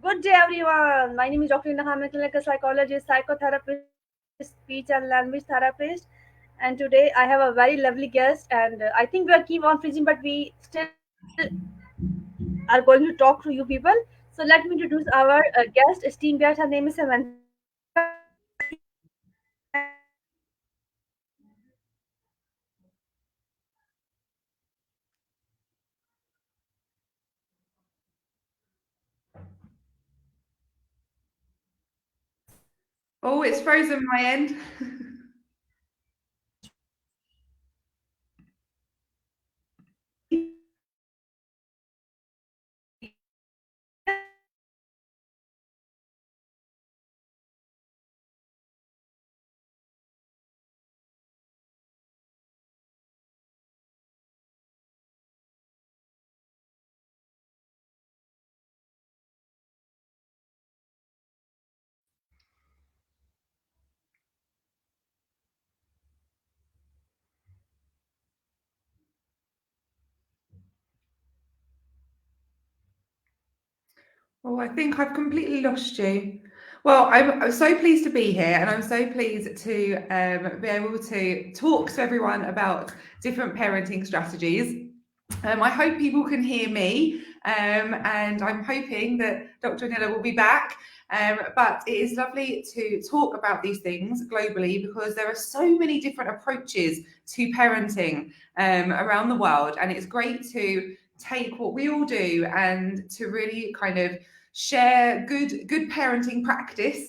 Good day, everyone. My name is Dr. Inna, clinical psychologist, psychotherapist, speech and language therapist. And today I have a very lovely guest, and I think we are keep on freezing, but we still are going to talk to you people. So let me introduce our guest, esteemed guest. Her name is Samantha. Oh, it's frozen my end. Oh, I think I've completely lost you. Well, I'm so pleased to be here, and I'm so pleased to be able to talk to everyone about different parenting strategies. I hope people can hear me, and I'm hoping that Dr. Anila will be back. But it is lovely to talk about these things globally because there are so many different approaches to parenting around the world, and it's great to take what we all do and to really kind of share good parenting practice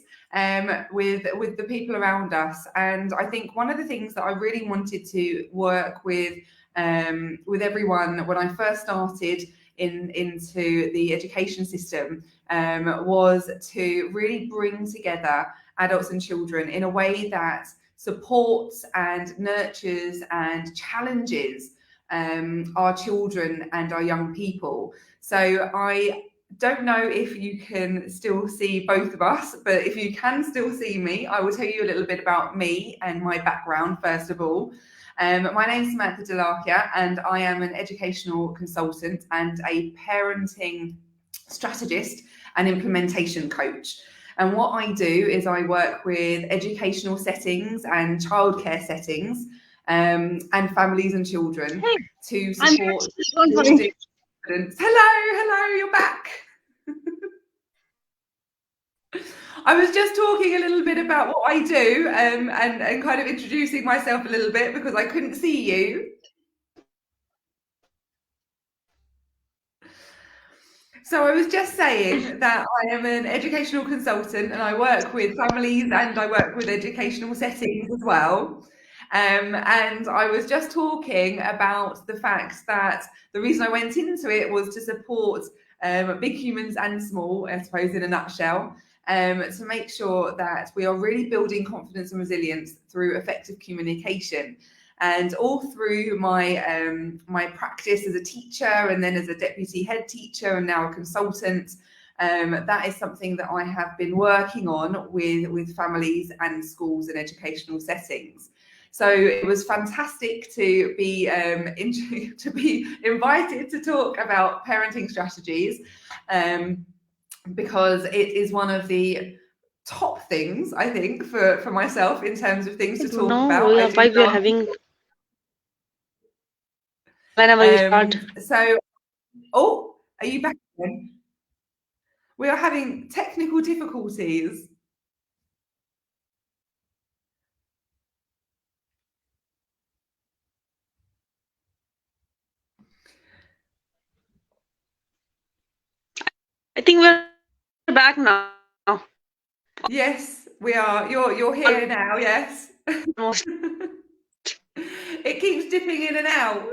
with the people around us. And I think one of the things that I really wanted to work with everyone when I first started into the education system was to really bring together adults and children in a way that supports and nurtures and challenges our children and our young people. So I don't know if you can still see both of us, but if you can still see me, I will tell you a little bit about me and my background first of all. My name is Samantha Delakia, and I am an educational consultant and a parenting strategist and implementation coach. And what I do is I work with educational settings and childcare settings and families and children Hey, to I'm support here. Don't building worry. confidence. Hello, you're back. I was just talking a little bit about what I do and kind of introducing myself a little bit because I couldn't see you. So I was just saying that I am an educational consultant and I work with families and I work with educational settings as well. And I was just talking about the fact that the reason I went into it was to support big humans and small, I suppose, in a nutshell, to make sure that we are really building confidence and resilience through effective communication. And all through my practice as a teacher and then as a deputy head teacher and now a consultant, that is something that I have been working on with families and schools and educational settings. So it was fantastic to be to be invited to talk about parenting strategies, because it is one of the top things I think for myself in terms of things to talk No, about. I yeah, do why we are love. having whenever you start. So, oh, are you back again? We are having technical difficulties. I think we're back now. Yes, we are. You're here now. Yes. Almost. It keeps dipping in and out.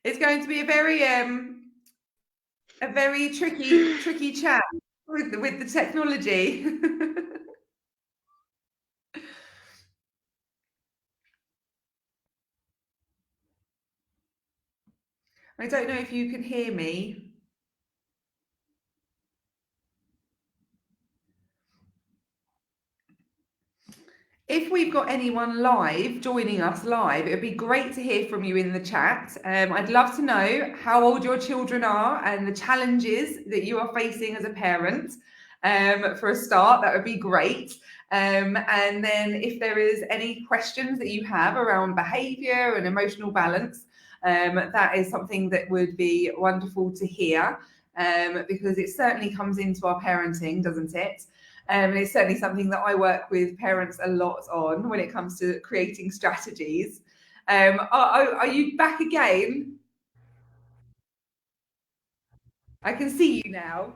It's going to be a very tricky chat with the technology. I don't know if you can hear me. if we've got anyone live joining us live, it would be great to hear from you in the chat. I'd love to know how old your children are and the challenges that you are facing as a parent. For a start, that would be great. And then if there is any questions that you have around behaviour and emotional balance, that is something that would be wonderful to hear, because it certainly comes into our parenting, doesn't it? And it's certainly something that I work with parents a lot on when it comes to creating strategies. Are you back again? I can see you now.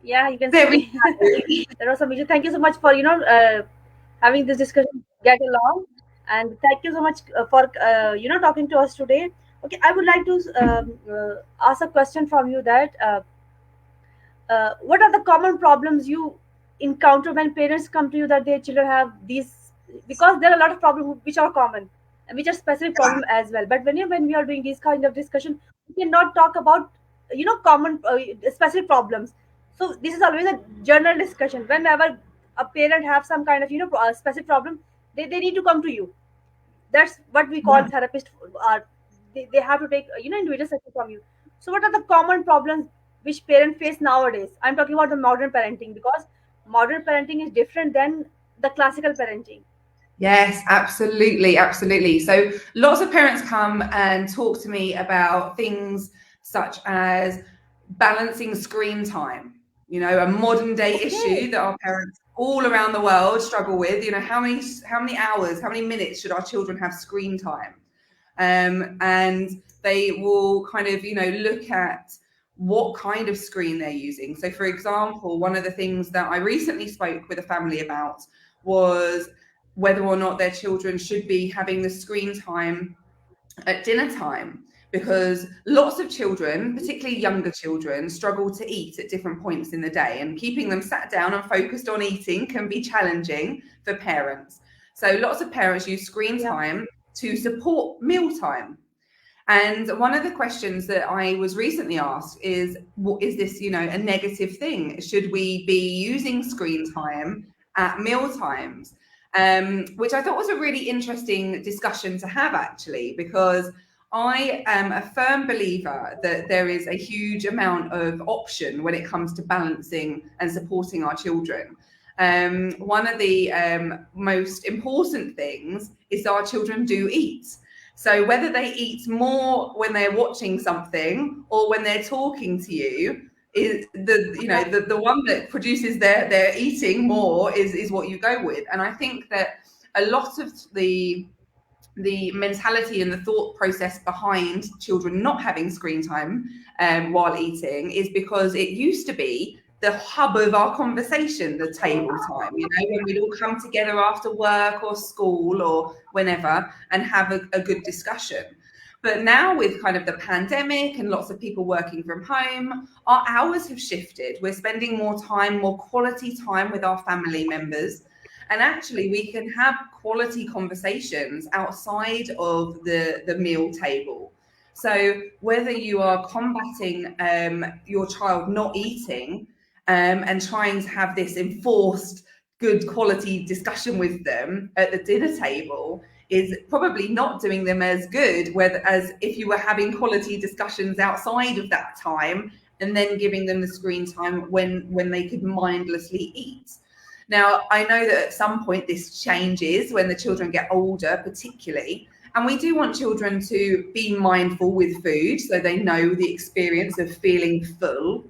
Yeah, you can There see we me. go. There was some issue. Thank you so much for having this discussion, get along, and thank you so much for talking to us today. Okay, I would like to ask a question from you that what are the common problems you encounter when parents come to you that their children have these, because there are a lot of problems which are common and which are specific problem as well, but when we are doing this kind of discussion, we cannot talk about common specific problems. So this is always a general discussion. Whenever a parent have some kind of specific problem, they need to come to you. That's what we call therapist are. They have to take individual session from you. So what are the common problems which parents face nowadays? I'm talking about the modern parenting, because modern parenting is different than the classical parenting. Yes, absolutely, absolutely. So lots of parents come and talk to me about things such as balancing screen time, a modern day Okay. issue that our parents all around the world struggle with. How many hours, how many minutes should our children have screen time? And they will kind of, look at what kind of screen they're using. So, for example, one of the things that I recently spoke with a family about was whether or not their children should be having the screen time at dinner time, because lots of children, particularly younger children, struggle to eat at different points in the day, and keeping them sat down and focused on eating can be challenging for parents. So lots of parents use screen Yeah. time to support mealtime. And one of the questions that I was recently asked is, is this, a negative thing? Should we be using screen time at meal times? Which I thought was a really interesting discussion to have, actually, because I am a firm believer that there is a huge amount of option when it comes to balancing and supporting our children. One of the most important things is that our children do eat. So whether they eat more when they're watching something or when they're talking to you, is Yeah. the one that produces their eating more is what you go with. And I think that a lot of the mentality and the thought process behind children not having screen time while eating is because it used to be the hub of our conversation, the table time, when we'd all come together after work or school or whenever and have a good discussion. But now, with kind of the pandemic and lots of people working from home, our hours have shifted. We're spending more time, more quality time with our family members. And actually, we can have quality conversations outside of the meal table. So whether you are combating your child not eating and trying to have this enforced good quality discussion with them at the dinner table is probably not doing them as good as if you were having quality discussions outside of that time and then giving them the screen time when they could mindlessly eat. Now, I know that at some point this changes when the children get older, particularly, and we do want children to be mindful with food so they know the experience of feeling full.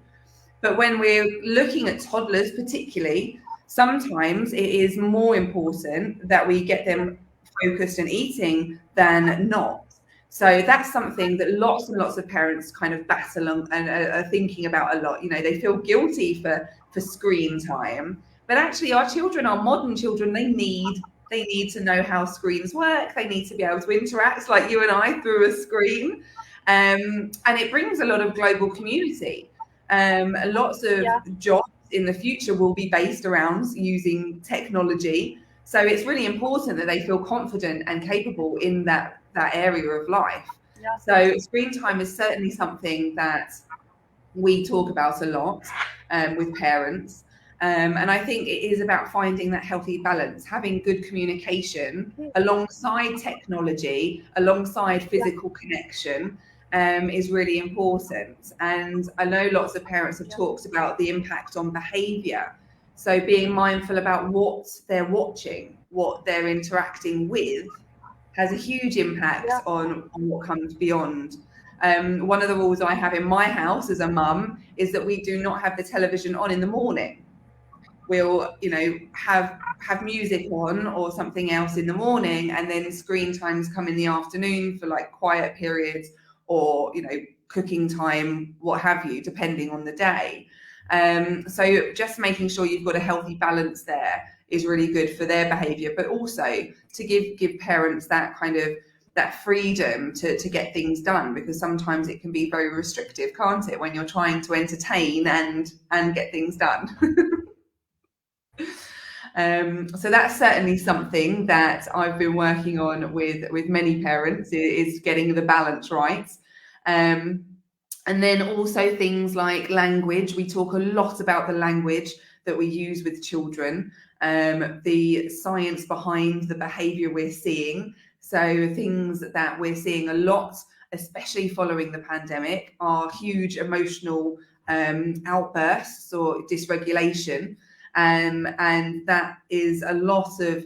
But when we're looking at toddlers, particularly, sometimes it is more important that we get them focused and eating than not. So that's something that lots and lots of parents kind of battle and are thinking about a lot. They feel guilty for screen time, but actually our children, our modern children, they need to know how screens work. They need to be able to interact like you and I through a screen. And it brings a lot of global community. Lots of Yeah. jobs in the future will be based around using technology. So it's really important that they feel confident and capable in that area of life. Yeah. So screen time is certainly something that we talk about a lot with parents. And I think it is about finding that healthy balance, having good communication alongside technology, alongside physical connection, is really important. And I know lots of parents have talked about the impact on behaviour. So being mindful about what they're watching, what they're interacting with, has a huge impact on what comes beyond. One of the rules I have in my house as a mum is that we do not have the television on in the morning. We'll, have music on or something else in the morning, and then screen times come in the afternoon for like quiet periods or, cooking time, what have you, depending on the day. So just making sure you've got a healthy balance there is really good for their behavior, but also to give parents that kind of that freedom to get things done, because sometimes it can be very restrictive, can't it, when you're trying to entertain and get things done. So that's certainly something that I've been working on with many parents, is getting the balance right. And then also things like language. We talk a lot about the language that we use with children, the science behind the behaviour we're seeing. So things that we're seeing a lot, especially following the pandemic, are huge emotional outbursts or dysregulation. And that is a lot of,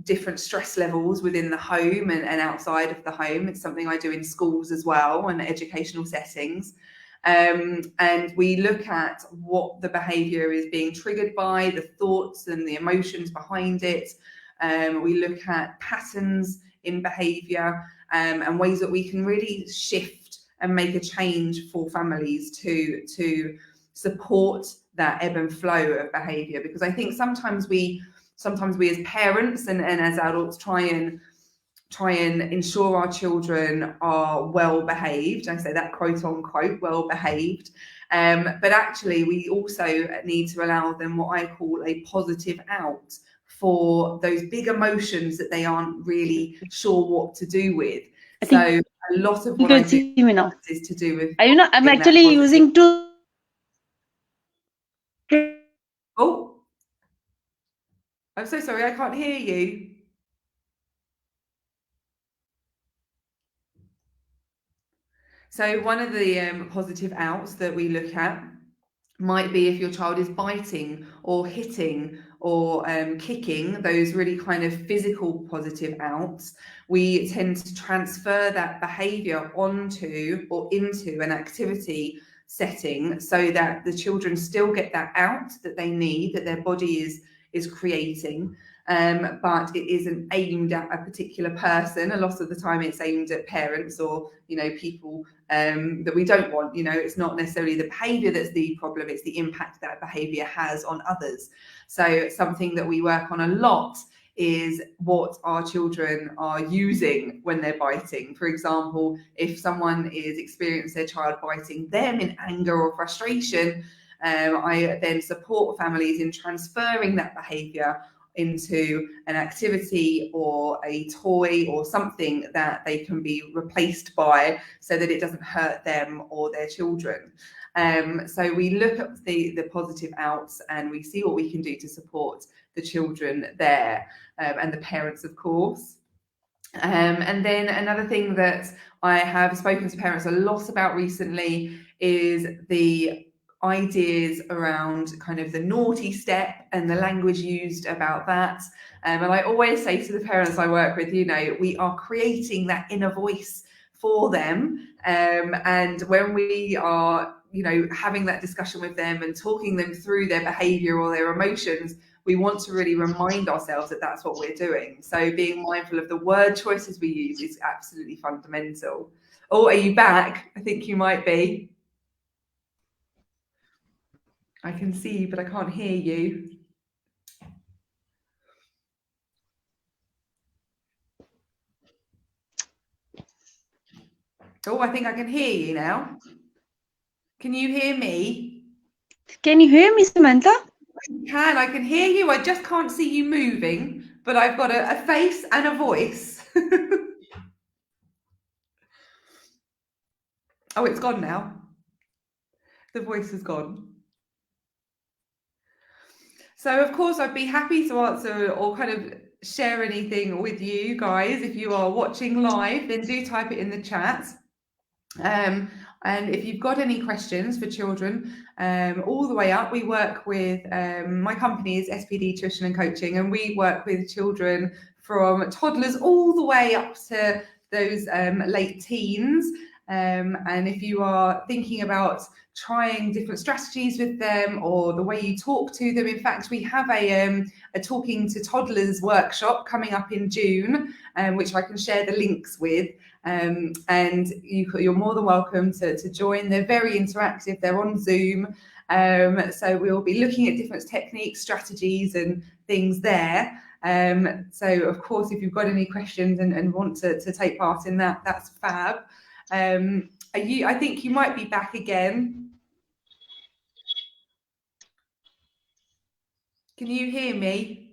different stress levels within the home and outside of the home. It's something I do in schools as well and educational settings. And we look at what the behaviour is being triggered by, the thoughts and the emotions behind it. We look at patterns in behaviour, and ways that we can really shift and make a change for families to support that ebb and flow of behaviour. Because I think sometimes we as parents and as adults try and ensure our children are well behaved. I say that quote unquote, well behaved. But actually we also need to allow them what I call a positive out for those big emotions that they aren't really sure what to do with. So a lot of what I do is to do with, I'm actually using two. Oh, I'm so sorry, I can't hear you. So one of the positive outs that we look at might be if your child is biting or hitting or kicking, those really kind of physical positive outs. We tend to transfer that behaviour onto or into an activity setting so that the children still get that out that they need, that their body is creating. But it isn't aimed at a particular person. A lot of the time it's aimed at parents or, people that we don't want. It's not necessarily the behaviour that's the problem, it's the impact that behaviour has on others. So something that we work on a lot is what our children are using when they're biting. For example, if someone is experiencing their child biting them in anger or frustration, I then support families in transferring that behaviour into an activity or a toy or something that they can be replaced by, so that it doesn't hurt them or their children. So we look at the positive outs and we see what we can do to support the children there, and the parents, of course. And then another thing that I have spoken to parents a lot about recently is the ideas around kind of the naughty step and the language used about that. And I always say to the parents I work with, we are creating that inner voice for them. And when we are, having that discussion with them and talking them through their behavior or their emotions, we want to really remind ourselves that that's what we're doing. So being mindful of the word choices we use is absolutely fundamental. Oh, are you back? I think you might be. I can see you, but I can't hear you. Oh, I think I can hear you now. Can you hear me? Can you hear me, Samantha? I can hear you. I just can't see you moving, but I've got a face and a voice. Oh, it's gone now. The voice is gone. So, of course, I'd be happy to answer or kind of share anything with you guys. If you are watching live, then do type it in the chat. And if you've got any questions for children, all the way up, we work with, my company is SPD Tuition and Coaching, and we work with children from toddlers all the way up to those late teens. And if you are thinking about trying different strategies with them or the way you talk to them, in fact, we have a Talking to Toddlers workshop coming up in June, which I can share the links with. And you're more than welcome to join. They're very interactive. They're on Zoom. So we'll be looking at different techniques, strategies and things there. So of course, if you've got any questions and want to take part in that, that's fab. I think you might be back again. Can you hear me?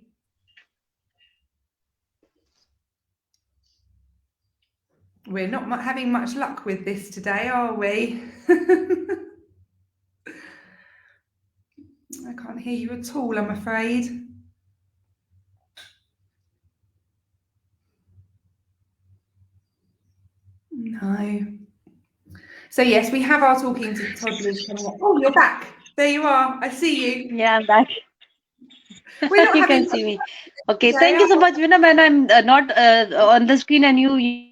We're not having much luck with this today, are we? I can't hear you at all, I'm afraid. No. So yes, we have our Talking to Toddlers coming up. Oh, you're back. There you are. I see you. Yeah, I'm back. You can see me. Okay, Yeah, thank you so much, Veena. When I'm not on the screen and you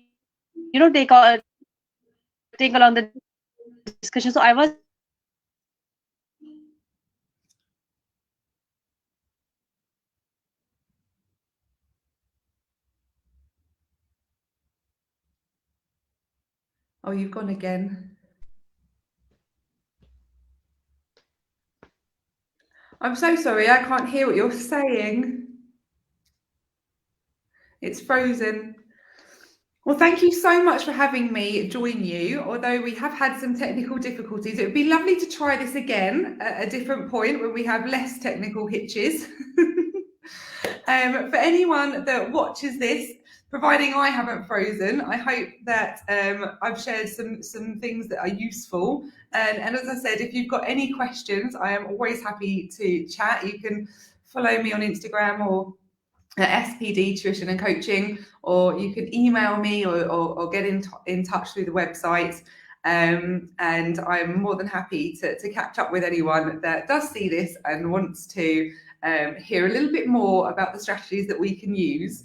know, take along the discussion. So I was Oh, you've gone again. I'm so sorry, I can't hear what you're saying. It's frozen. Well, thank you so much for having me join you. Although we have had some technical difficulties, it would be lovely to try this again at a different point when we have less technical hitches. For anyone that watches this, providing I haven't frozen, I hope that I've shared some things that are useful. And as I said, if you've got any questions, I am always happy to chat. You can follow me on Instagram or SPD Tuition and Coaching, or you can email me or get in touch through the website. And I'm more than happy to catch up with anyone that does see this and wants to hear a little bit more about the strategies that we can use.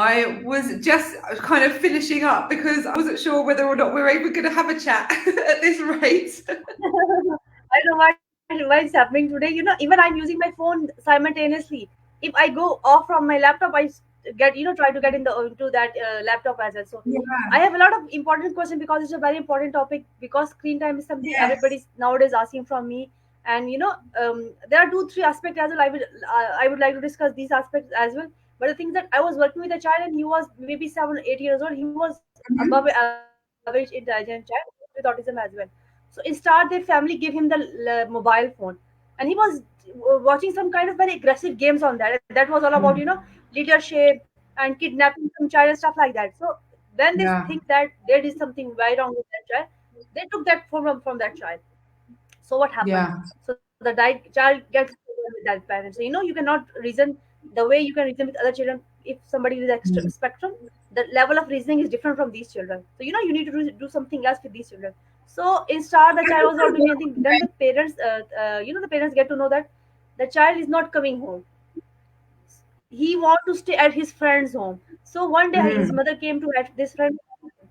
I was just kind of finishing up because I wasn't sure whether or not we were even going to have a chat at this rate. I don't know why it's happening today. You know, even I'm using my phone simultaneously. If I go off from my laptop, I get, try to get into that laptop as well. So Yeah. I have a lot of important questions because it's a very important topic, because screen time is something Yes. everybody's nowadays asking from me. And there are 2-3 aspects as well. I would like to discuss these aspects as well. But the thing is that I was working with a child and he was maybe 7-8 years old. He was above average intelligent child with autism as well. So in start, their family gave him the mobile phone, and he was watching some kind of very aggressive games on that. That was all about leadership and kidnapping some child and stuff like that. So when they think that there is something very wrong with that child, they took that phone from that child. So what happened? Yeah. So the child gets with that parent. So you cannot reason the way you can reason with other children. If somebody is extra spectrum, the level of reasoning is different from these children. So you need to do something else with these children. So in start, the child was not doing anything. Then the parents, the parents get to know that the child is not coming home. He want to stay at his friend's home. So one day his mother came to at this friend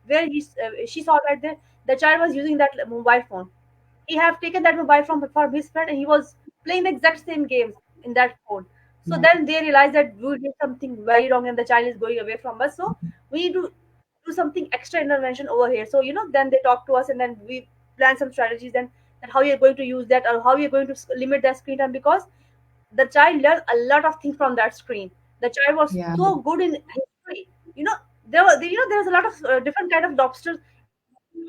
where she saw that the child was using that mobile phone. He have taken that mobile from his friend and he was playing the exact same games in that phone. So then they realized that we did something very wrong and the child is going away from us. So we need to do something extra intervention over here. So then they talk to us and then we plan some strategies and how you're going to use that or how you're going to limit that screen time, because the child learned a lot of things from that screen. The child was so good in history. There was a lot of different kind of lobsters,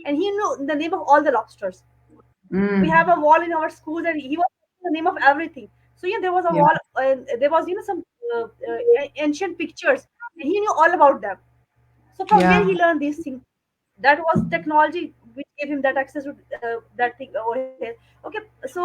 and he knew the name of all the lobsters. We have a wall in our schools, and he was the name of everything. So there was a wall, and there was some ancient pictures, and he knew all about them. So from where he learned these things? That was technology. which gave him that access to that thing over here. Okay, so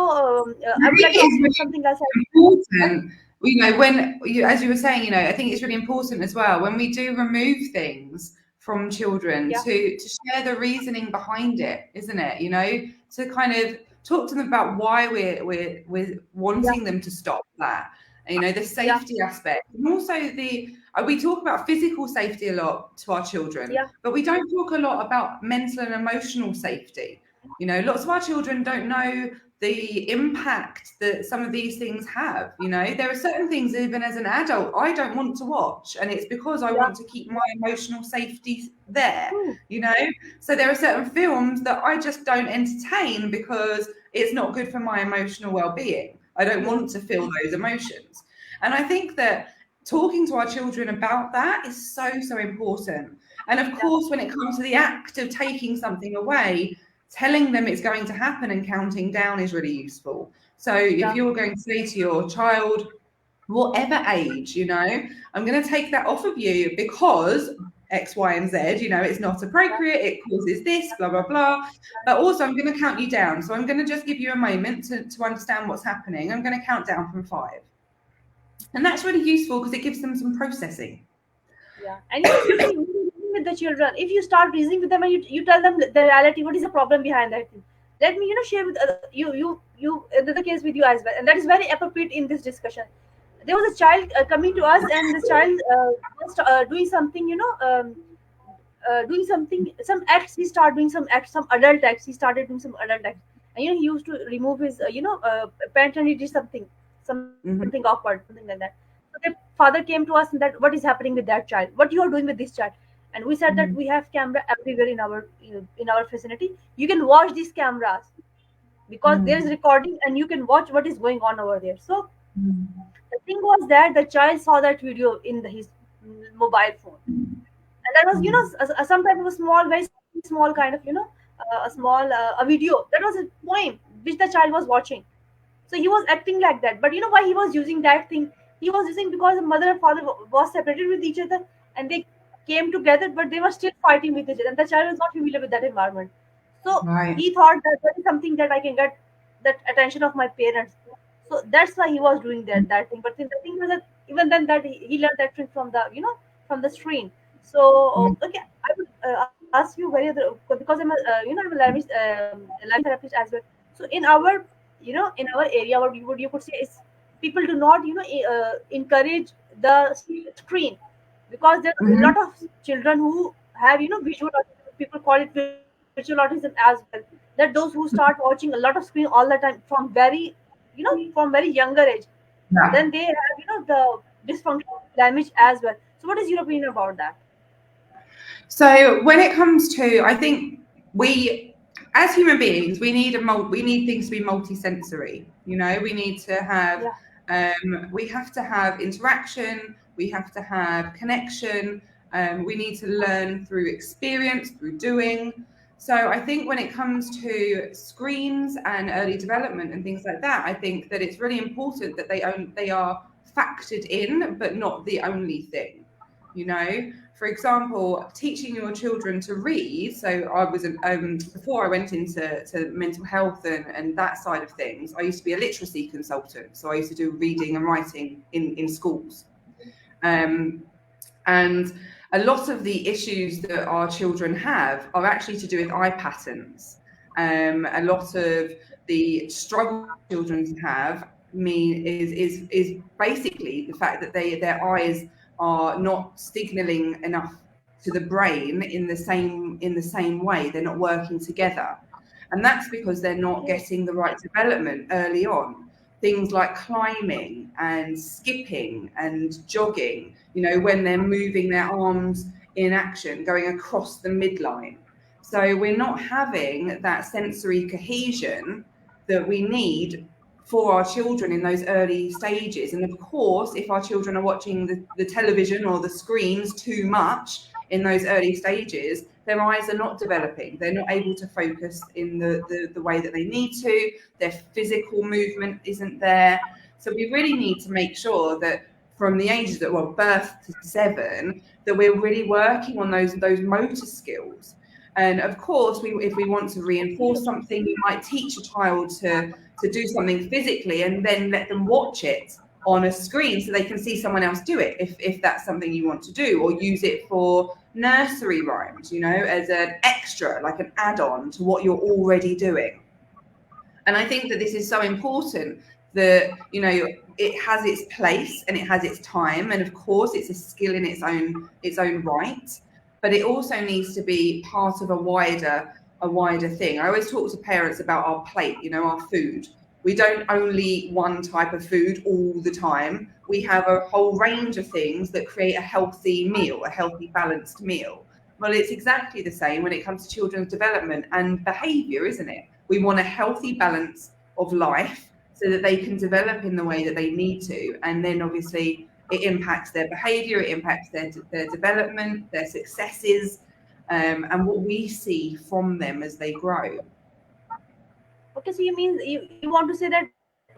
I I would like think to ask it's you really something else. important, you know, when you, as you were saying, you know, I think it's really important as well when we do remove things from children Yeah, to share the reasoning behind it, isn't it? You know, to kind of talk to them about why we're yeah, wanting them to stop that. You know, the yeah, safety aspect, and also the we talk about physical safety a lot to our children, yeah, but we don't talk a lot about mental and emotional safety. You know, lots of our children don't know the impact that some of these things have. You know, there are certain things, even as an adult, I don't want to watch, and it's because I yeah. want to keep my emotional safety there. True. You know, so there are certain films that I just don't entertain because it's not good for my emotional well-being. I don't Yeah, want to feel those emotions. And I think that talking to our children about that is so important. And of yeah, course, when it comes to the act of taking something away, telling them it's going to happen and counting down is really useful. So if yeah, you're going to say to your child, whatever age, you know, I'm going to take that off of you because X, Y, and Z, you know, it's not appropriate, it causes this, blah, blah, blah. But also, I'm going to count you down. So I'm going to just give you a moment to understand what's happening. I'm going to count down from 5. And that's really useful because it gives them some processing. yeah. And you see, with the children, if you start reasoning with them and you tell them the reality, what is the problem behind that thing? Let me, share with you the case with you as well, and that is very appropriate in this discussion. There was a child coming to us, and the child was doing something, doing something, some acts. He started doing some acts, some adult acts. He started doing some adult acts, and he used to remove his pant, and he did something Mhm. awkward, something like that. So the father came to us and that what is happening with that child? What you are doing with this child? And we said that Mhm. we have camera everywhere in our vicinity. You can watch these cameras because there is Mhm. recording, and you can watch what is going on over there. So Mhm. the thing was that the child saw that video in his mobile phone, and that was Mhm. sometimes it was small, very small kind of a small a video that was a poem which the child was watching. So he was acting like that, but you know why he was using that thing? He was using because the mother and father was separated with each other, and they came together, but they were still fighting with each other, and the child was not familiar with that environment. So Right. he thought that that is something that I can get that attention of my parents. So that's why he was doing that thing. But the thing was that even then that he learned that trick from the from the screen. So Mhm. okay, I would ask you very other because I'm a I'm a language therapist as well. So in our area, what you could say is people do not encourage the screen because there are a Mhm. lot of children who have visual autism. People call it visual autism as well. That those who start watching a lot of screen all the time from very from very younger age, then Yeah. they have the dysfunctional language as well. So what is your opinion about that? So when it comes to, I think we, as human beings, we need things to be multisensory. You know, we need to have, Yeah, we have to have interaction, we have to have connection, we need to learn through experience, through doing. So I think when it comes to screens and early development and things like that, I think that it's really important that they are factored in, but not the only thing. You know, for example, teaching your children to read. So I was before I went into mental health and that side of things. I used to be a literacy consultant, so I used to do reading and writing in schools. Um, and a lot of the issues that our children have are actually to do with eye patterns. A lot of the struggle children have is basically the fact that their eyes are not signaling enough to the brain in the same way. They're not working together, and that's because they're not okay, getting the right development early on. Things like climbing and skipping and jogging, you know, when they're moving their arms in action, going across the midline. So we're not having that sensory cohesion that we need for our children in those early stages. And of course, if our children are watching the television or the screens too much in those early stages, their eyes are not developing. They're not able to focus in the way that they need to. Their physical movement isn't there. So we really need to make sure that from the ages of birth to 7, that we're really working on those motor skills. And of course, if we want to reinforce something, we might teach a child to do something physically and then let them watch it on a screen so they can see someone else do it if that's something you want to do, or use it for nursery rhymes, you know, as an extra, like an add-on to what you're already doing. And I think that this is so important that, you know, it has its place and it has its time, and of course it's a skill in its own right, but it also needs to be part of a wider thing. I always talk to parents about our plate, you know, our food. We don't only eat one type of food all the time. We have a whole range of things that create a healthy meal, a healthy, balanced meal. Well, it's exactly the same when it comes to children's development and behaviour, isn't it? We want a healthy balance of life so that they can develop in the way that they need to. And then obviously it impacts their behaviour, it impacts their development, their successes, and what we see from them as they grow. Okay, so you mean you want to say that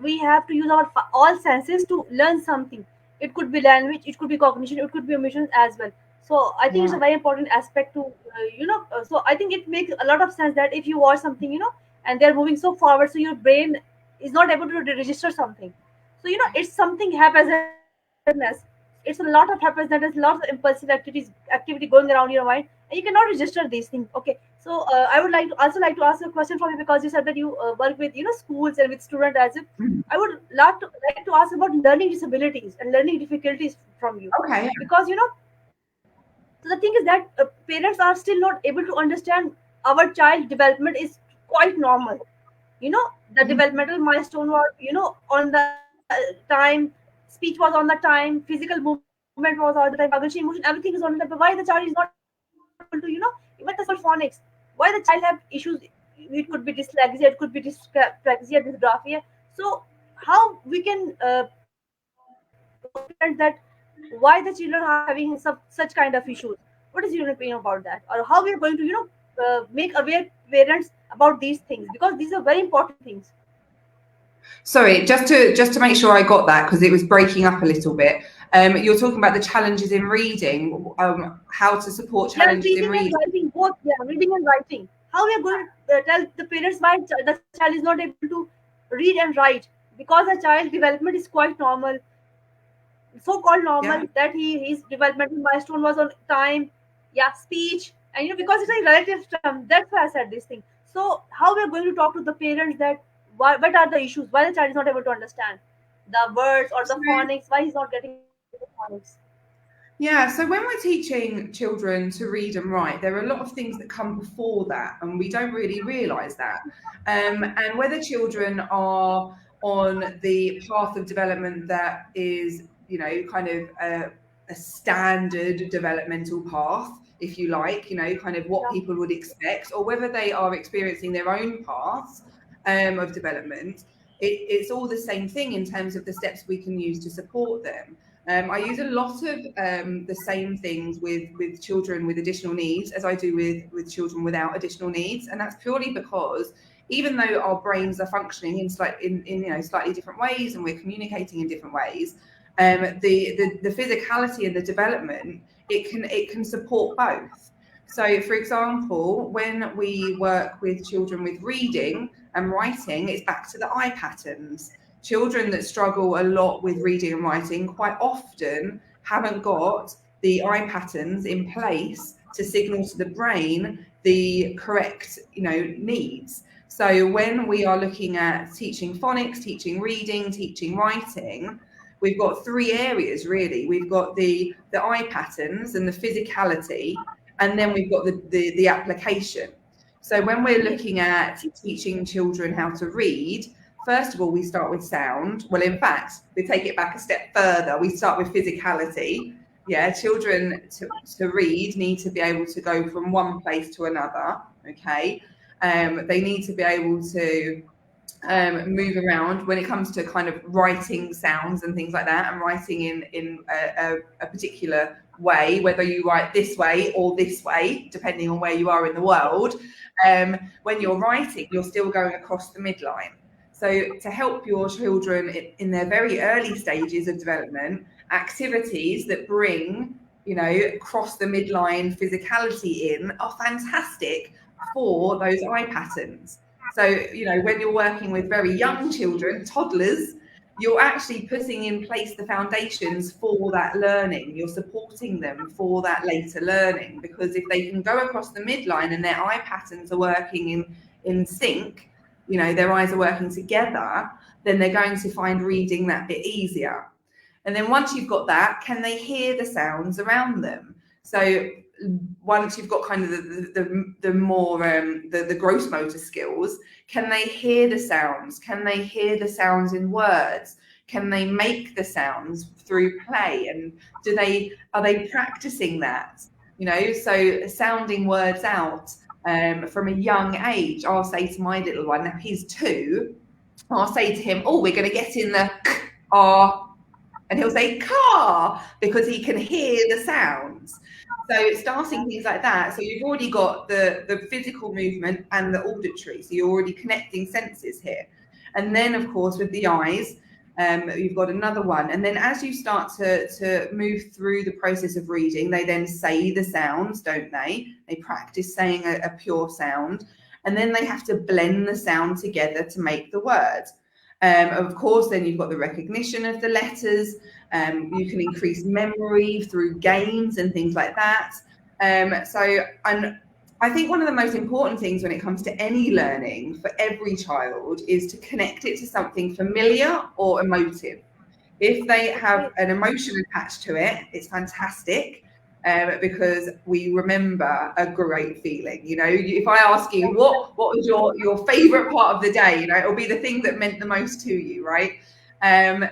we have to use our all senses to learn something. It could be language, it could be cognition, it could be emotions as well. So I think it's a very important aspect to so I think it makes a lot of sense that if you watch something, you know, and they're moving so forward, so your brain is not able to register something. So you know, it's something haphazardness. It's a lot of haphazardness, lots of impulsive activity going around your mind, and you cannot register these things. Okay, so I would like to ask you a question from you, because you said that you work with, you know, schools and with students as if. I would like to ask about learning disabilities and learning difficulties from you. Okay. Because you know, so the thing is that parents are still not able to understand our child development is quite normal. You know, the developmental milestone was, you know, on the time, speech was on the time, physical movement was on the time, cognition, emotion, everything is on the time. But why the child is not able to, you know, even the simple phonics, why the child have issues? It could be dyslexia, it could be dyspraxia, dysgraphia. So how we can parents that why the children are having such kind of issues? What is your opinion about that, or how we are going to, you know, make aware parents about these things, because these are very important things. Sorry, just to make sure I got that, because it was breaking up a little bit. You're talking about the challenges in reading, how to support challenges in reading. And writing, both. Yeah, reading and writing. How we are going to tell the parents why the child is not able to read and write, because the child development is quite normal, so-called normal, that his developmental milestone was on time. Yeah, speech, and you know, because it's a relative term, that's why I said this thing. So how we are going to talk to the parents that what are the issues, why the child is not able to understand the words or the phonics, why he's not getting the phonics. Yeah, so when we're teaching children to read and write, there are a lot of things that come before that, and we don't really realise that. And whether children are on the path of development that is, you know, kind of a standard developmental path, if you like, you know, kind of what people would expect, or whether they are experiencing their own paths of development, it's all the same thing in terms of the steps we can use to support them. I use a lot of the same things with children with additional needs as I do with children without additional needs, and that's purely because even though our brains are functioning in slightly different ways, and we're communicating in different ways, the physicality and the development, it can support both. So, for example, when we work with children with reading and writing, it's back to the eye patterns. Children that struggle a lot with reading and writing quite often haven't got the eye patterns in place to signal to the brain the correct, you know, needs. So when we are looking at teaching phonics, teaching reading, teaching writing, we've got three areas really. We've got the eye patterns and the physicality, and then we've got the application. So when we're looking at teaching children how to read, first of all, we start with sound. Well, in fact, we take it back a step further. We start with physicality. Yeah, children to read need to be able to go from one place to another. Okay, they need to be able to move around when it comes to kind of writing sounds and things like that, and writing in a particular way, whether you write this way or this way, depending on where you are in the world. When you're writing, you're still going across the midline. So to help your children in their very early stages of development, activities that bring cross the midline physicality in are fantastic for those eye patterns. So, when you're working with very young children, toddlers, you're actually putting in place the foundations for that learning. You're supporting them for that later learning, because if they can go across the midline and their eye patterns are working in sync, their eyes are working together, then they're going to find reading that bit easier. And then once you've got that, can they hear the sounds around them? So once you've got kind of the more the gross motor skills, can they hear the sounds? Can they hear the sounds in words? Can they make the sounds through play? And are they practicing that? So sounding words out from a young age. I'll say to my little one, now he's 2, I'll say to him, oh, we're going to get in the R, and he'll say car, because he can hear the sounds. So starting things like that. So you've already got the physical movement and the auditory. So you're already connecting senses here. And then, of course, with the eyes, you've got another one. And then as you start to move through the process of reading, they then say the sounds, don't they? They practice saying a pure sound. And then they have to blend the sound together to make the word. Of course, then you've got the recognition of the letters. You can increase memory through games and things like that. And I think one of the most important things when it comes to any learning for every child is to connect it to something familiar or emotive. If they have an emotion attached to it, it's fantastic. Because we remember a great feeling. If I ask you what was your favorite part of the day, it'll be the thing that meant the most to you, right?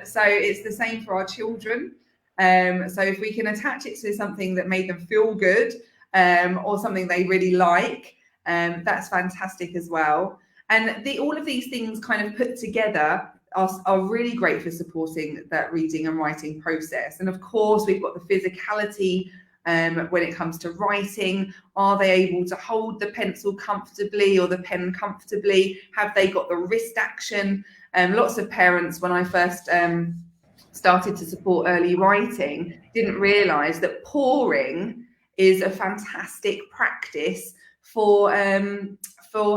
So it's the same for our children. So if we can attach it to something that made them feel good, or something they really like, that's fantastic as well. And all of these things kind of put together are really great for supporting that reading and writing process. And of course, we've got the physicality. When it comes to writing, are they able to hold the pencil comfortably or the pen comfortably? Have they got the wrist action? Lots of parents, when I first started to support early writing, didn't realise that pawing is a fantastic practice for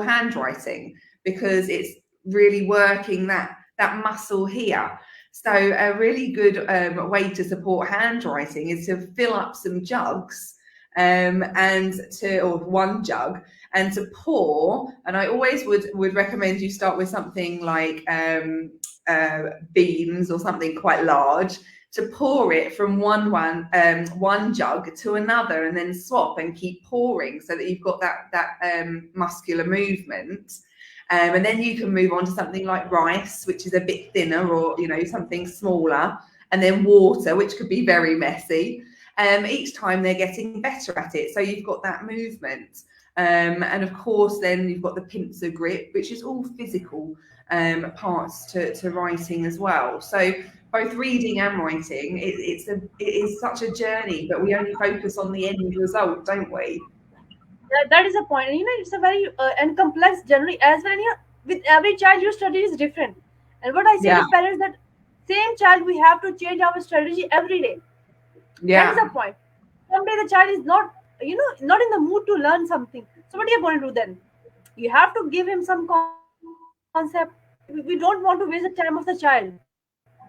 handwriting, because it's really working that muscle here. So a really good way to support handwriting is to fill up some jugs, or one jug, and to paw. And I always would recommend you start with something like beans or something quite large, to paw it from one jug to another, and then swap and keep pawing, so that you've got that muscular movement. And then you can move on to something like rice, which is a bit thinner, or something smaller, and then water, which could be very messy. Each time they're getting better at it, so you've got that movement. And of course, then you've got the pincer grip, which is all physical parts to writing as well. So both reading and writing, it is such a journey, but we only focus on the end result, don't we? That is a point. And it's a very and complex journey as well. And with every child, your strategy is different. And what I say to parents, that same child, we have to change our strategy every day. That is the point. Someday the child is not in the mood to learn something. So what are you going to do then? You have to give him some concept. We don't want to waste the time of the child,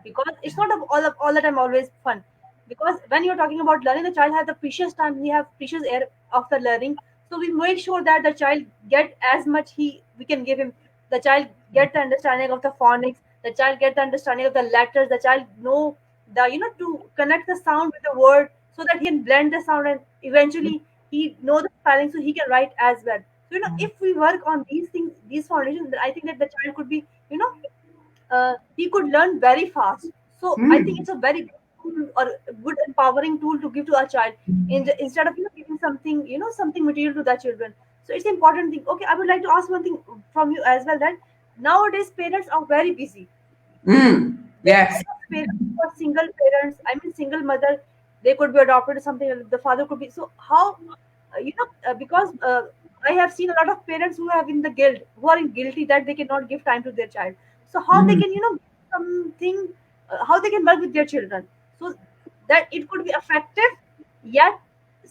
because it's not all the time always fun. Because when you're talking about learning, the child has the precious time. He has precious air of the learning. So we make sure that the child get as much we can give him. The child get the understanding of the phonics. The child get the understanding of the letters. The child know to connect the sound with the word, so that he can blend the sound, and eventually he know the spelling, so he can write as well. So if we work on these things, these foundations, I think that the child could be he could learn very fast. So I think it's a very good empowering tool to give to our child, instead of giving something material to the children. So it's an important thing. Okay, I would like to ask one thing from you as well, that nowadays parents are very busy. Yes. Parents or single parents, single mother, they could be adopted or something, the father could be. So how because I have seen a lot of parents who are in guilty that they cannot give time to their child. So how they can something how they can work with their children, so that it could be effective, Yet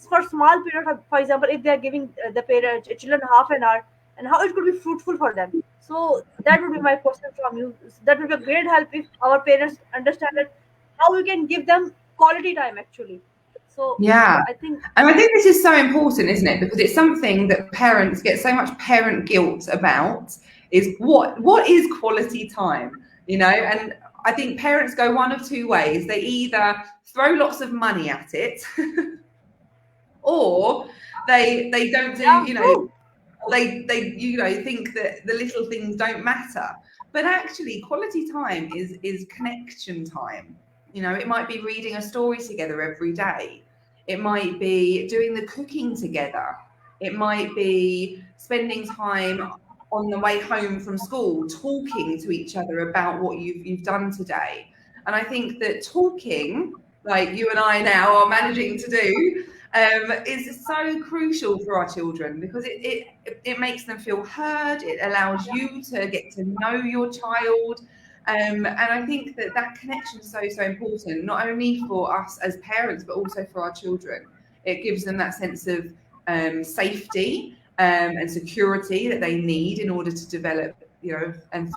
for small period of, for example, if they are giving the parents children half an hour, and how it could be fruitful for them. So that would be my question from you. That would be a great help if our parents understand that how we can give them quality time actually. So Yeah. I think And I think this is so important, isn't it? Because it's something that parents get so much parent guilt about, is what is quality time, you know? And I think parents go one of two ways. They either throw lots of money at it or they don't do, yeah, you know, true. they you know think that the little things don't matter. But actually quality time is connection time. You know, it might be reading a story together every day. It might be doing the cooking together. It might be spending time on the way home from school talking to each other about what you've done today. And I think that talking, like you and I now are managing to do, is so crucial for our children, because it makes them feel heard. It allows you to get to know your child. And I think that that connection is so important, not only for us as parents, but also for our children. It gives them that sense of safety and security that they need in order to develop, you know, and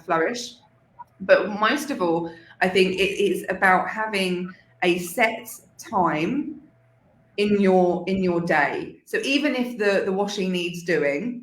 flourish. But most of all, I think it is about having a set time in your day. So even if the washing needs doing,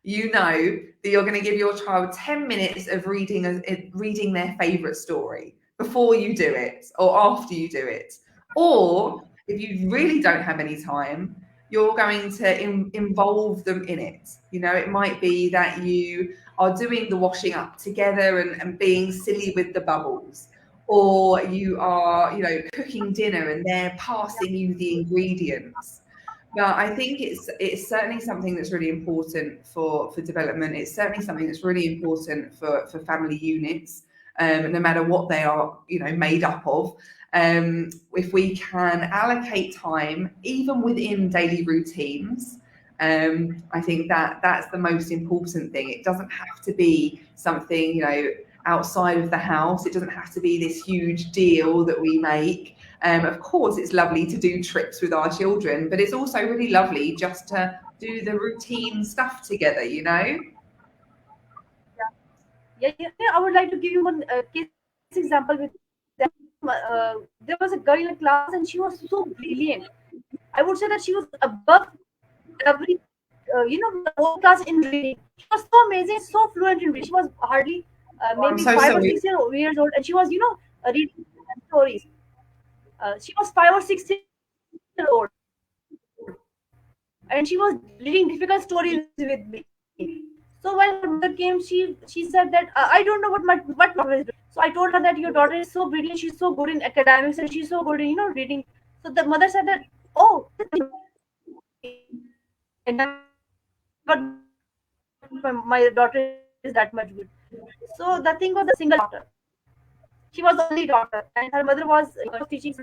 you know that you're going to give your child 10 minutes of reading their favorite story before you do it or after you do it. Or if you really don't have any time, you're going to involve them in it. You know, it might be that you are doing the washing up together and being silly with the bubbles, or you are, you know, cooking dinner and they're passing you the ingredients. But I think it's certainly something that's really important for development. It's certainly something that's really important for family units, no matter what they are, you know, made up of. If we can allocate time, even within daily routines, I think that that's the most important thing. It doesn't have to be something, you know, outside of the house. It doesn't have to be this huge deal that we make. Of course, it's lovely to do trips with our children, but it's also really lovely just to do the routine stuff together, you know? Yeah. I would like to give you one case example with that. There was a girl in a class, and she was so brilliant. I would say that she was above every, the whole class in reading. She was so amazing, so fluent in reading. She was hardly Oh, I'm maybe so 5 or 6 sorry. years old, and she was, reading stories. She was 5 or 6 years old, and she was reading difficult stories with me. So when her mother came, she said that I don't know what my daughter is doing. So I told her that your daughter is so brilliant. She's so good in academics, and she's so good in reading. So the mother said that, oh, and my daughter is that much good. So the thing was, the single daughter. She was the only daughter, and her mother was teaching,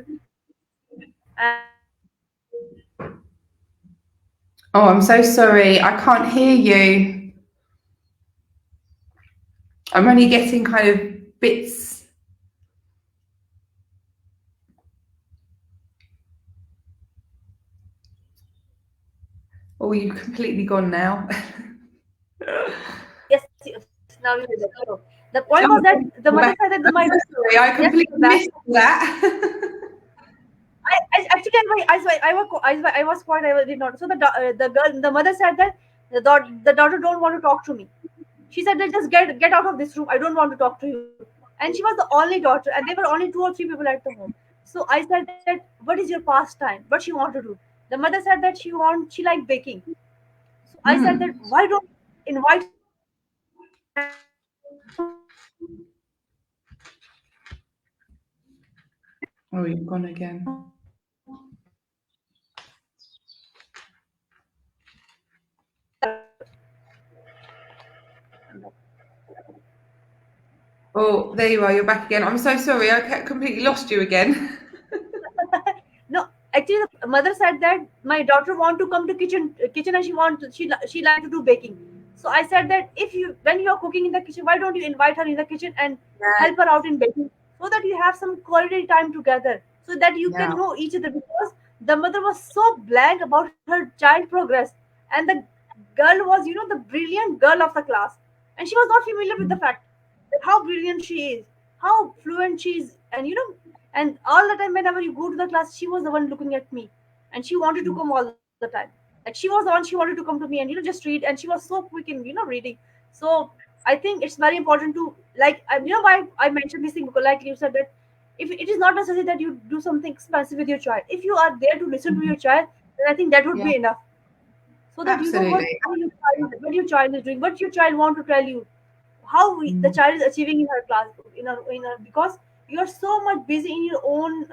Oh, I'm so sorry. I can't hear you. I'm only getting kind of bits. Oh, you've completely gone now. yes, now you hear that. So the point was that I'm the mother said that so sorry. I yes, completely I'm back. missed that. I actually I was quiet. I did not. So the mother said that the daughter don't want to talk to me. She said that just get out of this room. I don't want to talk to you. And she was the only daughter, and there were only 2 or 3 people at the home. So I said that, what is your pastime? What she want to do? The mother said that she like baking. So I said that, Hmm. why don't you invite her in the kitchen and Oh, you've gone again. Oh, there you are. You're back again. I'm so sorry. I completely lost you again. no, actually the mother said that my daughter want to come to kitchen, and she like to do baking. So I said that, if you when you're cooking in the kitchen, why don't you invite her in the kitchen and Yeah. help her out in baking, so that you have some quality time together, so that you can know each other, because the mother was so blank about her child progress, and the girl was, the brilliant girl of the class, and she was not familiar with the fact that how brilliant she is, how fluent she is, and and all the time whenever you go to the class, she was the one looking at me, and she wanted to come all the time. Like she was the one, she wanted to come to me and just read, and she was so quick in reading. So I think it's very important to, like, why I mentioned this thing, because like you said that if it is not necessary that you do something expensive with your child, if you are there to listen to your child, then I think that would be enough, so that you know Absolutely. what your child is doing, what your child want to tell you, how the child is achieving in her class, because you're so much busy in your own,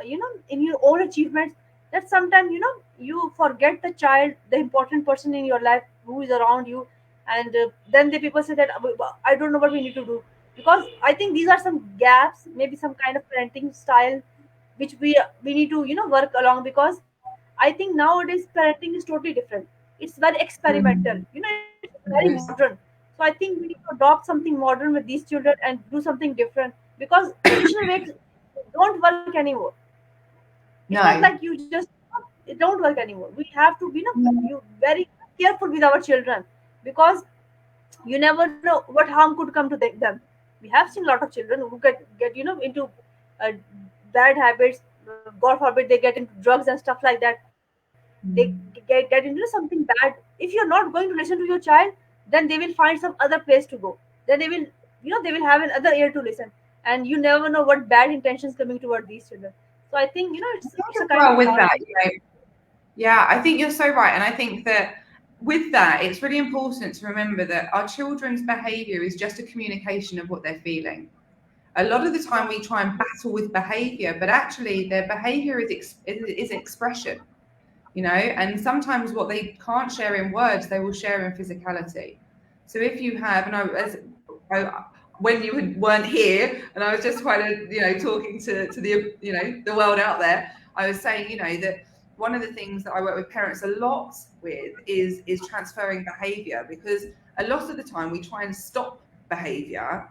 in your own achievements, that sometimes you forget the child, the important person in your life who is around you. And then the people say that, I don't know what we need to do, because I think these are some gaps, maybe some kind of parenting style which we need to work along, because I think nowadays parenting is totally different. It's very experimental, it's very modern. So I think we need to adopt something modern with these children and do something different, because traditional ways don't work anymore. It's not No. like you just, it don't work anymore. We have to be, you very careful with our children, because you never know what harm could come to them. We have seen a lot of children who get into uh, bad habits. God forbid they get into drugs and stuff like that. They get into something bad. If you're not going to listen to your child, then they will find some other place to go. Then they will, they will have another ear to listen, and you never know what bad intentions coming toward these children. So I think it's a kind Well, of with harm. that, yeah, I think you're so right. And I think that with that, it's really important to remember that our children's behavior is just a communication of what they're feeling. A lot of the time we try and battle with behavior, but actually their behavior is expression, and sometimes what they can't share in words, they will share in physicality. So if you have, and when you weren't here, and I was just kind of, talking to the world out there, I was saying, that one of the things that I work with parents a lot with is transferring behavior, because a lot of the time we try and stop behavior,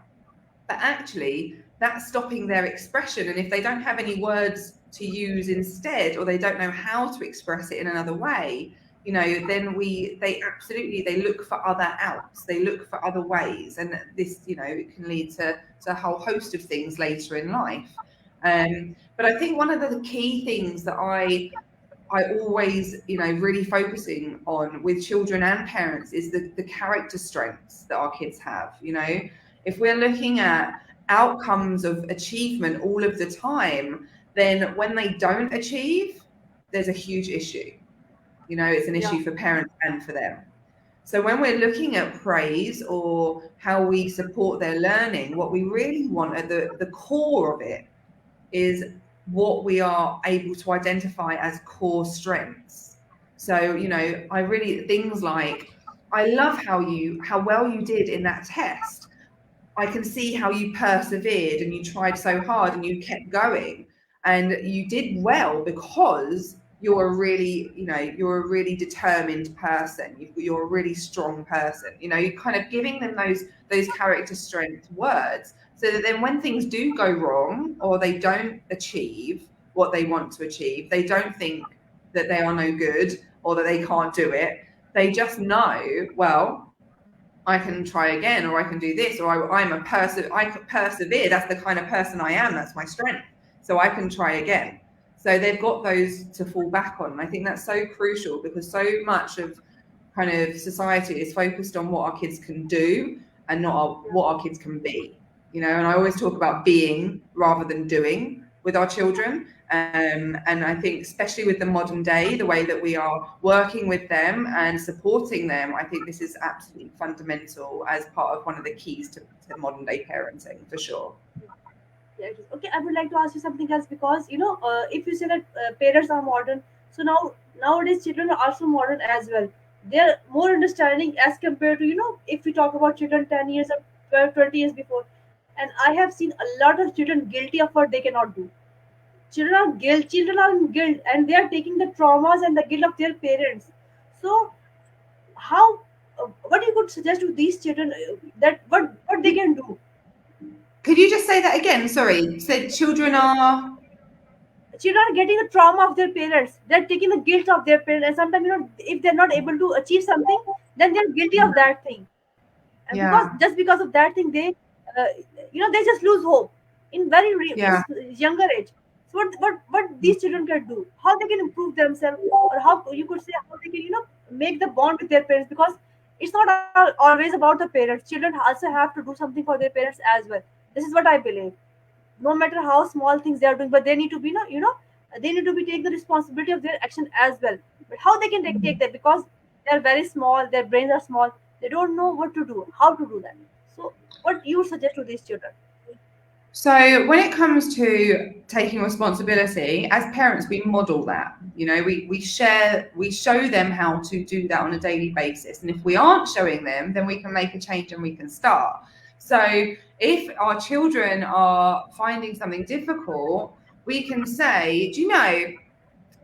but actually that's stopping their expression. And if they don't have any words to use instead, or they don't know how to express it in another way, then they look for other outs, they look for other ways, and this it can lead to a whole host of things later in life. But I think one of the key things that I always, really focusing on with children and parents is the character strengths that our kids have. If we're looking at outcomes of achievement all of the time, then when they don't achieve, there's a huge issue. It's an issue for parents and for them. So when we're looking at praise or how we support their learning, what we really want at the core of it is what we are able to identify as core strengths. So, I really, things like, I love how well you did in that test. I can see how you persevered and you tried so hard and you kept going, and you did well because you're a really determined person. You're a really strong person. You're kind of giving them those character strength words, so that then when things do go wrong or they don't achieve what they want to achieve, they don't think that they are no good or that they can't do it. They just know, well, I can try again, or I can do this, or I could persevere. That's the kind of person I am. That's my strength. So I can try again. So they've got those to fall back on. And I think that's so crucial, because so much of kind of society is focused on what our kids can do and not what our kids can be. And I always talk about being rather than doing with our children. And I think especially with the modern day, the way that we are working with them and supporting them, I think this is absolutely fundamental as part of one of the keys to modern day parenting, for sure. Yeah, it is. Okay, I would like to ask you something else, because if you say that parents are modern, so nowadays children are also modern as well. They're more understanding as compared to if we talk about children 10 years or 12, 20 years before. And I have seen a lot of children guilty of what they cannot do. Children are in guilt, and they are taking the traumas and the guilt of their parents. So how, what you could suggest to these children, that what they can do? Could you just say that again? Sorry, said children are children are getting the trauma of their parents. They're taking the guilt of their parents, and sometimes, if they're not able to achieve something, then they're guilty of that thing. And because Yeah. just because of that thing, uh, they just lose hope in very Yeah. younger age. So what these children can do, how they can improve themselves, or how you could say how they can make the bond with their parents, because it's not always about the parents. Children also have to do something for their parents as well. This is what I believe. No matter how small things they are doing, but they need to be they need to be take the responsibility of their action as well. But how they can take that, because they are very small, their brains are small, they don't know what to do, how to do that. So what you would suggest to these children? So when it comes to taking responsibility, as parents, we model that. We show them how to do that on a daily basis. And if we aren't showing them, then we can make a change and we can start. So if our children are finding something difficult, we can say, do you know,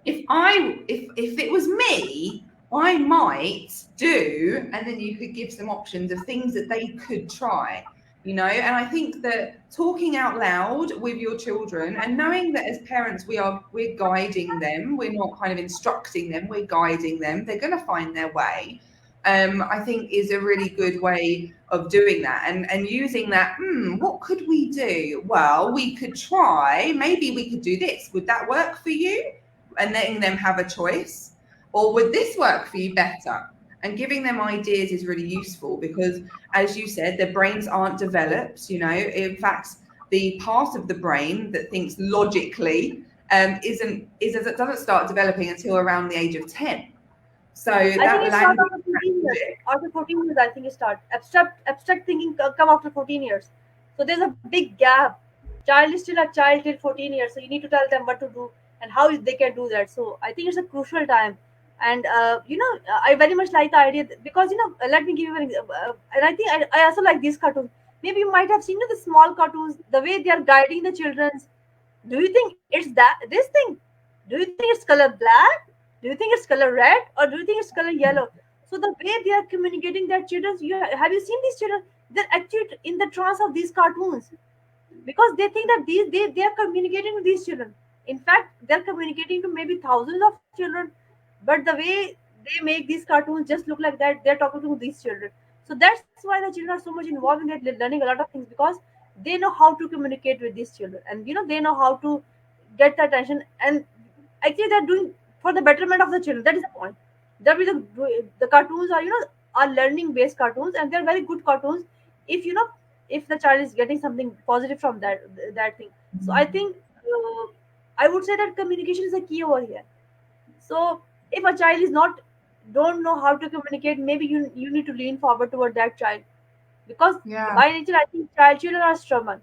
if it was me, I might do, and then you could give some options of things that they could try. And I think that talking out loud with your children, and knowing that as parents we're guiding them, we're not kind of instructing them, we're guiding them, they're going to find their way. I think is a really good way of doing that, and using that. What could we do? Well, we could try. Maybe we could do this. Would that work for you? And letting them have a choice. Or would this work for you better? And giving them ideas is really useful, because, as you said, their brains aren't developed. In fact, the part of the brain that thinks logically doesn't start developing until around the age of 10. So I think that it starts language, after 14 years. After 14 years, I think it starts. Abstract thinking come after 14 years. So there's a big gap. Child is still a child till 14 years. So you need to tell them what to do and how they can do that. So I think it's a crucial time. And I very much like the idea because let me give you an example. And I think I also like these cartoons. Maybe you might have seen the small cartoons, the way they are guiding the children. Do you think it's this thing? Do you think it's color black? Do you think it's color red, or do you think it's color yellow? So the way they are communicating their children, have you seen these children? They're actually in the trance of these cartoons, because they think that they are communicating with these children. In fact, they're communicating to maybe thousands of children, but the way they make these cartoons just look like that they're talking to these children. So that's why the children are so much involved in it, learning a lot of things, because they know how to communicate with these children, and they know how to get the attention, and actually they're doing for the betterment of the children. That is the point. That is the cartoons are are learning based cartoons, and they're very good cartoons if if the child is getting something positive from that thing. So I think I would say that communication is a key over here. So if a child is not don't know how to communicate, maybe you need to lean forward toward that child, because yeah. by nature I think children are stubborn.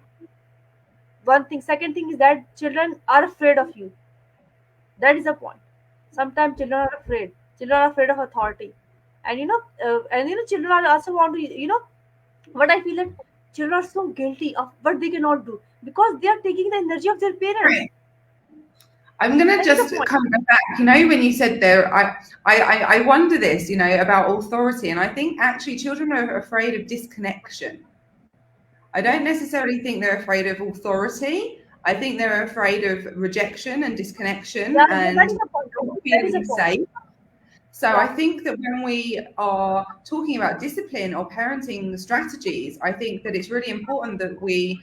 One thing. Second thing is that children are afraid of you. That is the point. Sometimes children are afraid. Children are afraid of authority, and children are also want to what I feel that children are so guilty of what they cannot do, because they are taking the energy of their parents. Right. I'm going to That is the just point. come back. When you said there, I wonder this, about authority, and I think actually children are afraid of disconnection. I don't necessarily think they're afraid of authority. I think they're afraid of rejection and disconnection Yeah, and that is the point. not That is the feeling point. safe. So Yeah. I think that when we are talking about discipline or parenting strategies, I think that it's really important that we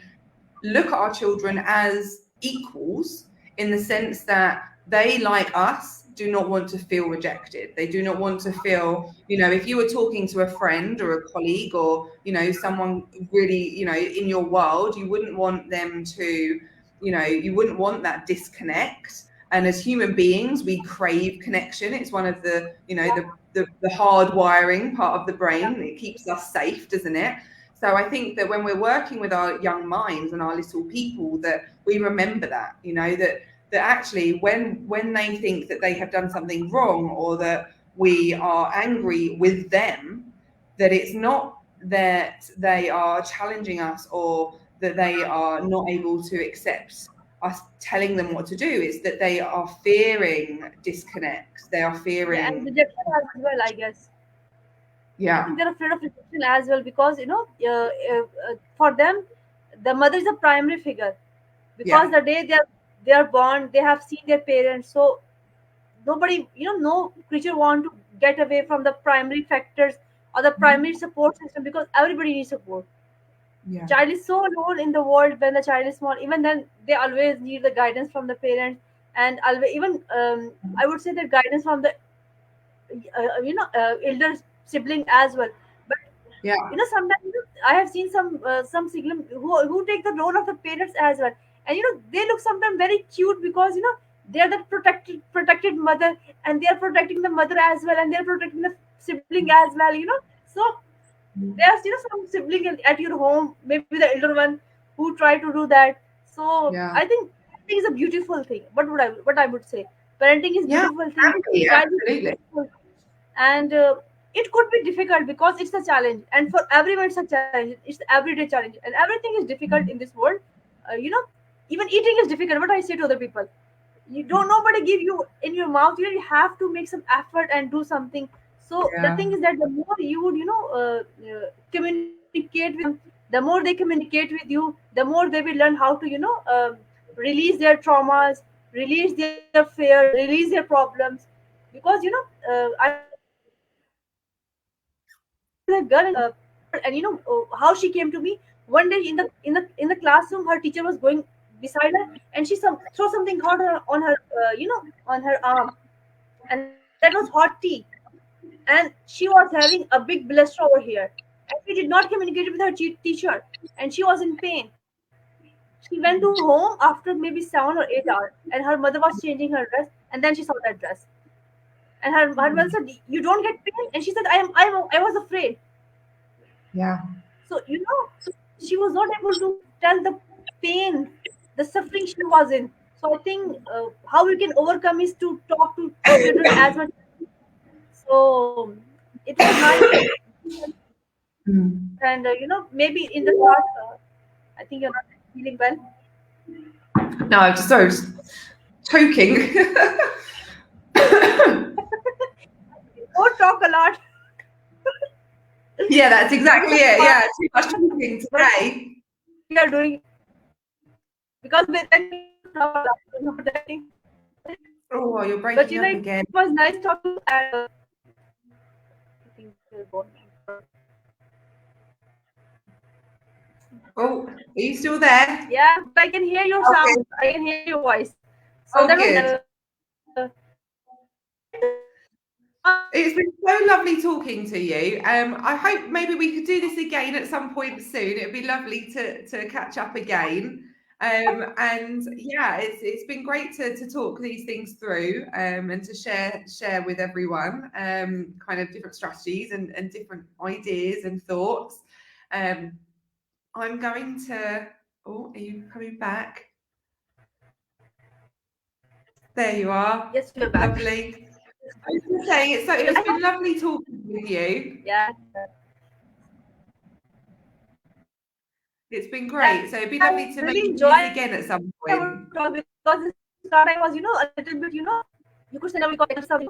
look at our children as equals, in the sense that they, like us, do not want to feel rejected. They do not want to feel, if you were talking to a friend or a colleague or, someone really, in your world, you wouldn't want them to, you wouldn't want that disconnect. And as human beings, we crave connection. It's one of the, the hard wiring part of the brain. It keeps us safe, doesn't it? So I think that when we're working with our young minds and our little people, that we remember that, that actually when they think that they have done something wrong, or that we are angry with them, that it's not that they are challenging us or that they are not able to accept us telling them what to do. It's that they are fearing disconnect. They are fearing. Yeah, and rejection as well, I guess. I Yeah. think they're afraid of rejection as well, because for them, the mother is a primary figure, because the day they are born, they have seen their parents. So nobody, no creature want to get away from the primary factors or the primary support system, because everybody needs support. Yeah. Child is so alone in the world when the child is small. Even then, they always need the guidance from the parents, and always, even I would say the guidance from the elder sibling as well. But Yeah. sometimes I have seen some sibling who take the role of the parents as well, and they look sometimes very cute, because they are the protected mother, and they are protecting the mother as well, and they are protecting the sibling as well. So there's some sibling at your home, maybe the elder one, who try to do that. So Yeah. I think parenting is a beautiful thing. What I would say, parenting is Yeah, beautiful thing. absolutely, Child is absolutely. beautiful, and it could be difficult because it's a challenge, and for everyone it's a challenge. It's everyday challenge, and everything is difficult in this world. Even eating is difficult. What I say to other people, you don't, nobody give you in your mouth. You have to make some effort and do something. So the Yeah. thing is that the more you would communicate with them, the more they communicate with you, the more they will learn how to release their traumas, release their fear, release their problems. Because I was with a girl in the class, and how she came to me one day in the classroom. Her teacher was going beside her, and she throw something hot on her arm, and that was hot tea, and she was having a big blister over here, and she did not communicate with her teacher, and she was in pain. She went to home after maybe 7 or 8 hours, and her mother was changing her dress, and then she saw that dress, and her mother said, "You don't get pain?" And she said, I was afraid." Yeah. So she was not able to tell the pain, the suffering she was in. So I think how we can overcome is to talk to children as much. So it was nice, Mm. and maybe in the start, I think you're not feeling well. No, I'm just sorry, just choking. Don't talk a lot. Yeah, that's exactly it. Yeah, too much talking today. We are doing because then we talk a lot. Not that thing. Oh, you're But breaking up it again. was nice talking. And I think they're both. Oh, are you still there? Yeah, but I can hear your Okay. sound. I can hear your voice. So Oh, that was good. uh, It's been so lovely talking to you. I hope maybe we could do this again at some point soon. It'd be lovely to catch up again. And yeah, it's been great to talk these things through and to share with everyone kind of different strategies and different ideas and thoughts. I'm going to. Oh, are you coming back? There you are. yes, we're back. Lovely. I was just saying, it's been lovely talking with you. Yeah. It's been great. So it'd be lovely to maybe really do this again at some point. Because this start I was, a little bit, you could say now we got something.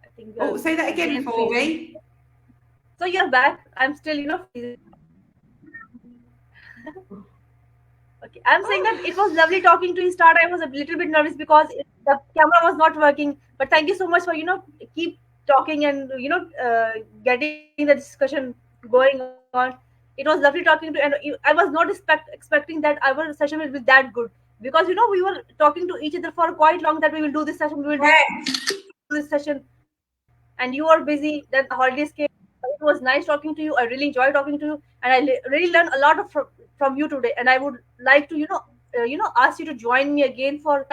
I think Oh, say that again for freezing. me. So you're back. I'm still, freezing. Okay, I'm saying that it was lovely talking to you. Start, I was a little bit nervous because the camera was not working. But thank you so much for keep talking and getting the discussion going on. It was lovely talking to, and I was not expecting that our session will be that good, because we were talking to each other for quite long that we will do this session, we will do this session, and you were busy. Then the holidays came. It was nice talking to you. I really enjoyed talking to you, and I really learned a lot from you today. And I would like to ask you to join me again for.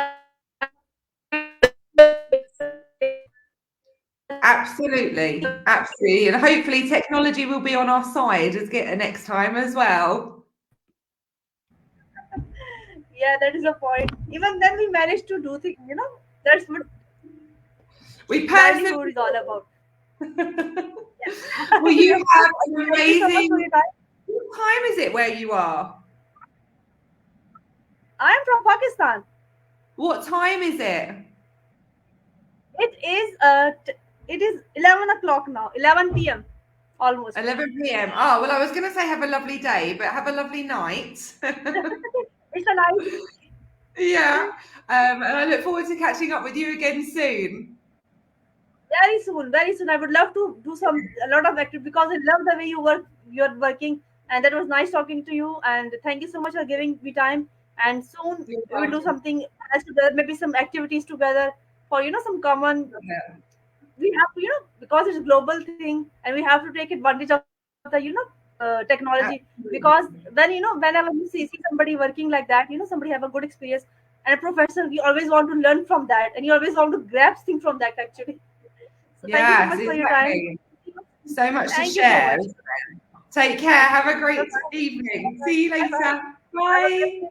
Absolutely, absolutely, and hopefully technology will be on our side next time as well. Yeah, that is the point. Even then, we managed to do things. That's what We learning is all about. Well, you have an Thank you so much amazing. for your time. What time is it where you are? I am from Pakistan. What time is it? It is 11 o'clock now. 11 p.m. Almost. 11 p.m. Oh, well, I was going to say have a lovely day, but have a lovely night. It's a nice. Yeah. And I look forward to catching up with you again soon. Very soon, very soon. I would love to do a lot of activity because I love the way you're working, and that was nice talking to you. And thank you so much for giving me time. And soon You're we will do welcome. something else together, maybe some activities together for some common. Yeah. We have to because it's a global thing, and we have to take advantage of the technology because Absolutely. whenever you see somebody working like that, somebody have a good experience and a professor, we always want to learn from that, and you always want to grab things from that actually. So thank you so Yes, much for your time. exactly. So much to Thank you so share. much. Take care. Have a Bye great bye. evening. Bye See you bye. later. Have a Bye. great day.